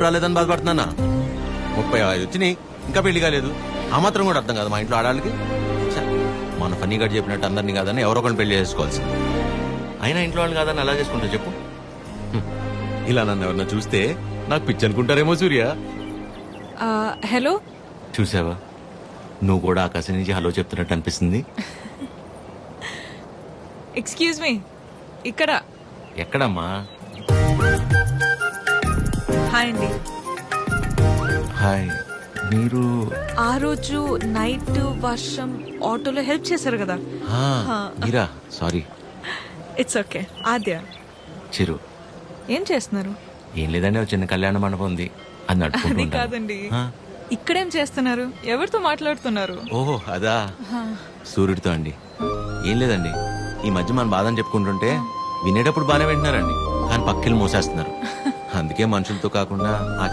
రాలేదని బాధపడుతున్నా 35 వచ్చినాయి ఇంకా పెళ్లి కాలేదు. ఆ మాత్రం కూడా అర్థం కాదు మా ఇంట్లో ఆడాళ్ళకి. ఛ, మన ఫన్నీ గడ్ చెప్పినట్టు అందరినీ కాదని ఎవరో ఒకరిని పెళ్లి చేసుకోవాల్సింది. అయినా ఇంట్లో వాళ్ళు కాదని అలా చేసుకుంటా చెప్పు. హ్మ్. ఇలా నన్ను ఎవరన్నా చూస్తే నాకు పిచ్చి అనుకుంటారేమో సూర్య. హలో చూసావా, నువ్వు కూడా ఆకాశం నుంచి హలో చెప్తున్నట్టు అనిపిస్తుంది. ఎక్స్క్యూజ్ మీ, ఇక్కడ. ఎక్కడమ్మా? హాయ్ అండి. హాయ్, మీరు? ఆ రోజు నైట్ వర్షం ఆటోలో హెల్ప్ చేశారు కదా. మీరా? Sorry. It's okay. Aadya. Chiru. ఏం చేస్తున్నారు? ఏం లేదండి, ఒక చిన్న కళ్యాణ మండపం ఉంది, అది నడుపుకుంటూ అది ఉంటాను. కాదండి, ఆ, ఇక్కడేం చేస్తున్నారు? ఎవరితో మాట్లాడుతున్నారు? ఓహో అదా, సూర్యుడితో అండి. ఏం లేదండి, ఈ మధ్య మన బాధని చెప్పుకుంటుంటే వినేటప్పుడు బాగానే వింటున్నారండి, కానీ పక్కిలు మోసేస్తున్నారు. అందుకే మనుషులతో కాకుండా ఆ